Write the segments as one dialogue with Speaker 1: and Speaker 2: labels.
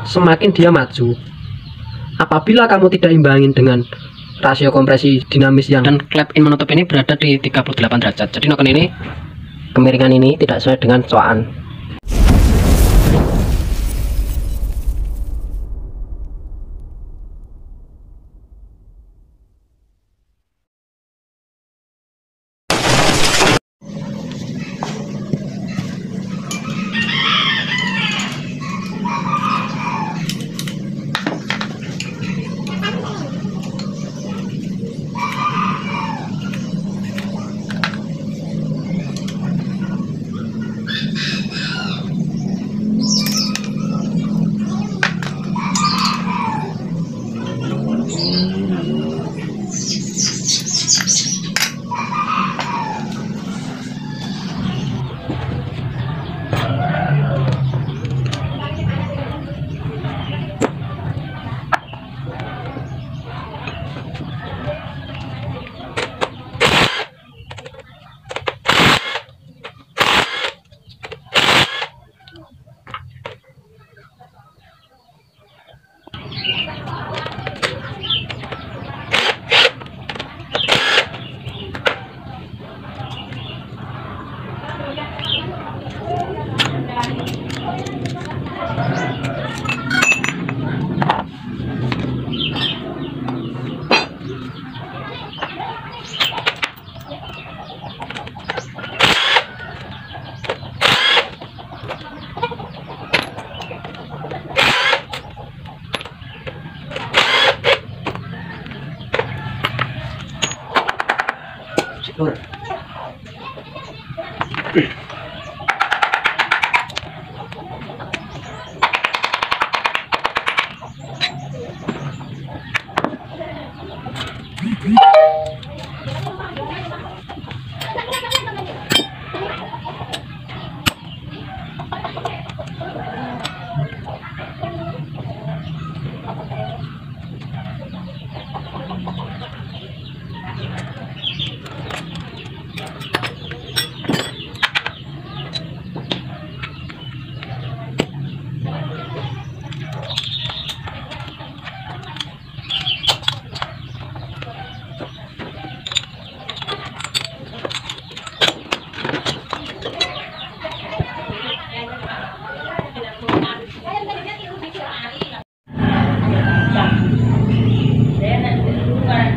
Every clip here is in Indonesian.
Speaker 1: semakin dia maju. Apabila kamu tidak imbangin dengan rasio kompresi dinamis yang dan klep in menutup ini berada di 38 derajat. Jadi noken ini kemiringan ini tidak sesuai dengan coaan.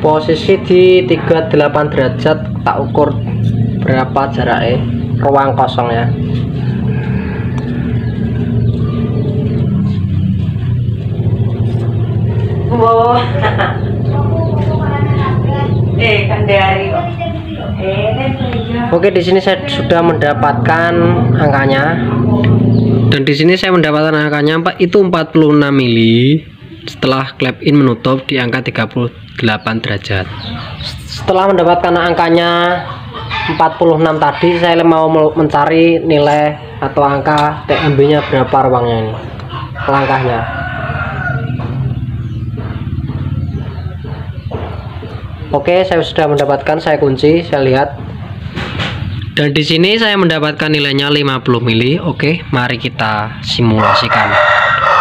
Speaker 1: Posisi di 38 derajat, tak ukur berapa jaraknya ruang kosongnya.
Speaker 2: Wow.
Speaker 1: Oke, di sini saya sudah mendapatkan angkanya. Dan di sini saya mendapatkan angkanya itu 46 mili setelah klep in menutup di angka 38 derajat. Setelah mendapatkan angkanya 46 tadi, saya mau mencari nilai atau angka TMB nya berapa ruangnya ini, langkahnya. Oke, saya sudah mendapatkan, saya kunci, saya lihat. Dan di sini saya mendapatkan nilainya 50 mili. Oke, mari kita simulasikan.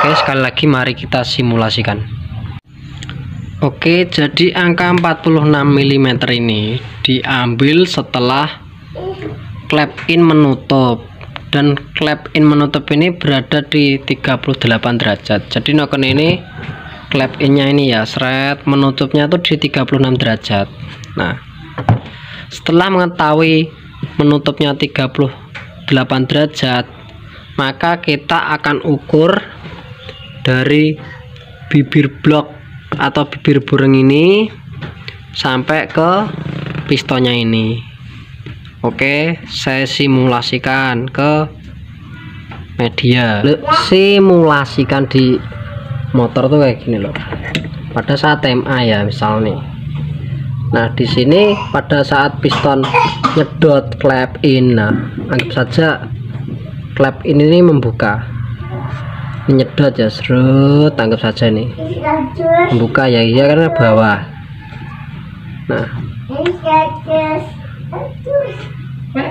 Speaker 1: Oke, sekali lagi mari kita simulasikan. Oke, jadi angka 46 mm ini diambil setelah klep in menutup, dan klep in menutup ini berada di 38 derajat. Jadi noken ini klep innya ini ya, seret, menutupnya tuh di 36 derajat. Nah, setelah mengetahui menutupnya 38 derajat, maka kita akan ukur dari bibir blok atau bibir burung ini sampai ke pistonnya ini. Oke, saya simulasikan ke media. Simulasikan di motor tuh kayak gini loh. Pada saat TMA ya misal nih. Nah, di sini pada saat piston nyedot klep in, nah anggap saja klep ini membuka, nyedot ya, serut, anggap saja nih membuka ya, iya karena bawah. Nah,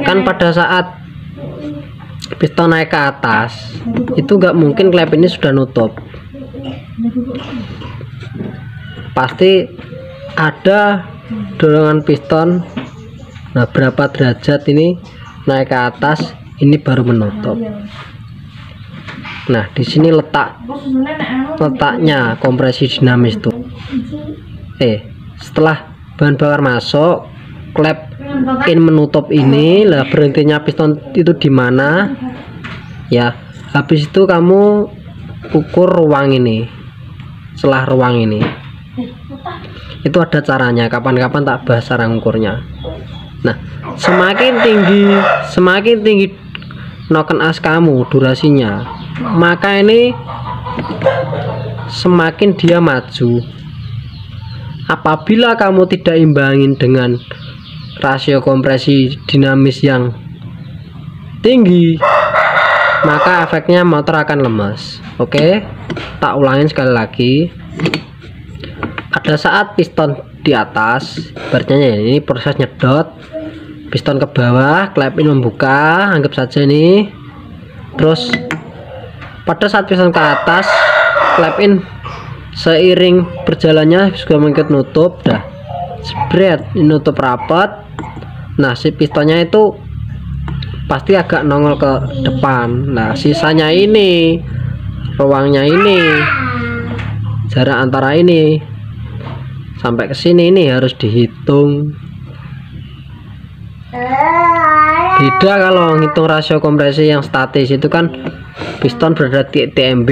Speaker 1: kan pada saat piston naik ke atas, itu nggak mungkin klep ini sudah nutup. Pasti ada dorongan piston. Nah, berapa derajat ini naik ke atas, ini baru menutup. Nah, di sini letaknya kompresi dinamis tuh. Setelah bahan bakar masuk, klep in menutup ini, lah berhentinya piston itu di mana? Ya, habis itu kamu ukur ruang ini. Setelah ruang ini, itu ada caranya. Kapan-kapan tak bahas cara ngukurnya. Nah, semakin tinggi noken as kamu durasinya, maka ini semakin dia maju. Apabila kamu tidak imbangin dengan rasio kompresi dinamis yang tinggi, maka efeknya motor akan lemas. Oke, tak ulangin sekali lagi. Ada saat piston di atas, ibaratnya ini proses nyedot, piston ke bawah, klep in membuka, anggap saja ini. Terus pada saat piston ke atas, klep in seiring berjalannya juga mengikut nutup, dah spread nutup rapat. Nah, si pistonnya itu pasti agak nongol ke depan. Nah, sisanya ini, ruangnya ini, jarak antara ini sampai ke sini ini harus dihitung. Beda kalau ngitung rasio kompresi yang statis, itu kan piston berada di TMB,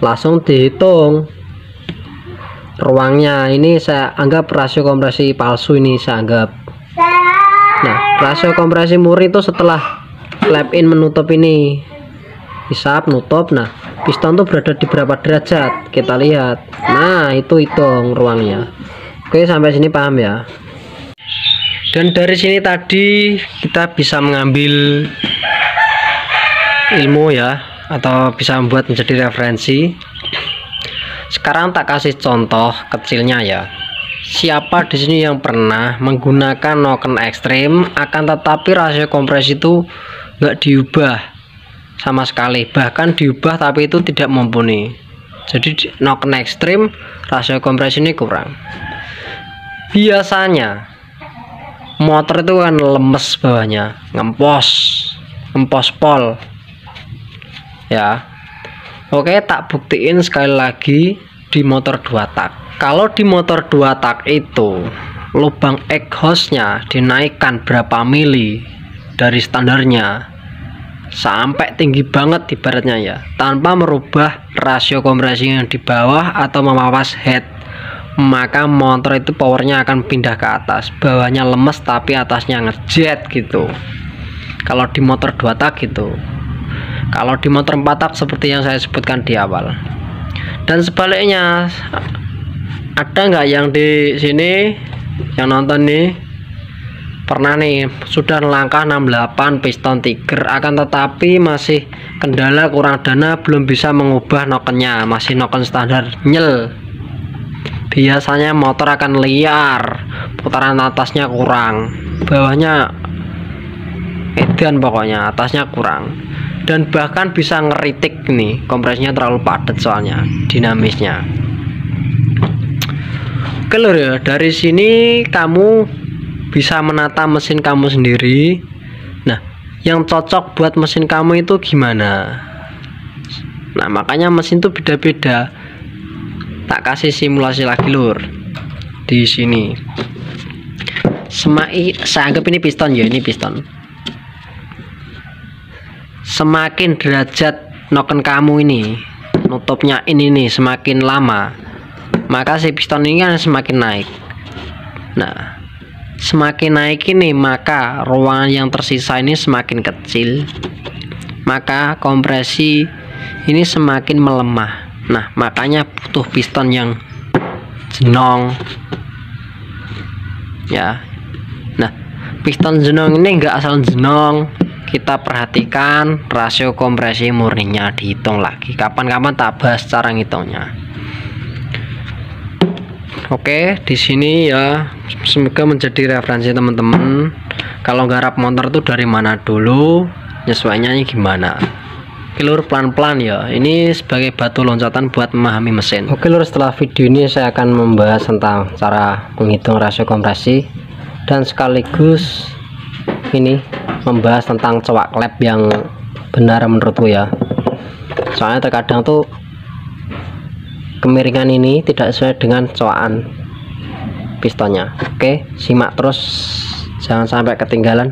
Speaker 1: langsung dihitung ruangnya. Ini saya anggap rasio kompresi palsu, ini saya anggap. Nah, rasio kompresi murni itu setelah klep in menutup ini, hisap nutup. Nah, piston tuh berada di berapa derajat, kita lihat. Nah, itu hitung ruangnya. Oke, sampai sini paham ya? Dan dari sini tadi kita bisa mengambil ilmu ya, atau bisa membuat menjadi referensi. Sekarang tak kasih contoh kecilnya ya. Siapa di sini yang pernah menggunakan noken ekstrim, akan tetapi rasio kompresi itu nggak diubah sama sekali, bahkan diubah tapi itu tidak mumpuni. Jadi noken ekstrim rasio kompresi ini kurang. Biasanya motor itu kan lemes bawahnya, ngempos pol ya. Oke, tak buktiin sekali lagi di motor 2 tak. Kalau di motor 2 tak itu lubang exhaustnya dinaikkan berapa mili dari standarnya sampai tinggi banget ibaratnya ya, tanpa merubah rasio kompresi yang di bawah atau memawas head, maka motor itu powernya akan pindah ke atas. Bawahnya lemes tapi atasnya ngejet gitu. Kalau di motor 2 tak gitu. Kalau di motor 4 tak seperti yang saya sebutkan di awal. Dan sebaliknya, ada nggak yang di sini yang nonton nih pernah nih sudah langkah 68 piston tiger, akan tetapi masih kendala kurang dana, belum bisa mengubah nokennya, masih noken standar nyel. Biasanya motor akan liar, putaran atasnya kurang, bawahnya edan, pokoknya atasnya kurang, dan bahkan bisa ngeritik nih, kompresinya terlalu padat soalnya dinamisnya. Oke lur ya, dari sini kamu bisa menata mesin kamu sendiri. Nah, yang cocok buat mesin kamu itu gimana? Nah, makanya mesin tuh beda-beda. Tak kasih simulasi lagi lur di sini. Saya anggap ini piston ya, ini piston. Semakin derajat noken kamu ini nutupnya ini nih semakin lama, maka si piston ini kan semakin naik. Nah, semakin naik ini maka ruangan yang tersisa ini semakin kecil, maka kompresi ini semakin melemah. Nah, makanya butuh piston yang jenong ya. Nah, piston jenong ini enggak asal jenong, kita perhatikan rasio kompresi murninya, dihitung lagi. Kapan-kapan tak bahas cara ngitungnya. Oke, di sini ya, semoga menjadi referensi teman-teman. kalau garap motor tuh dari mana dulu, nyesuainya gimana. Oke lur, pelan-pelan ya, ini sebagai batu loncatan buat memahami mesin. Oke lur, setelah video ini saya akan membahas tentang cara menghitung rasio kompresi dan sekaligus ini membahas tentang cowak klep yang benar menurutku ya. Soalnya terkadang tuh kemiringan ini tidak sesuai dengan cowakan pistonnya. Oke, simak terus, jangan sampai ketinggalan.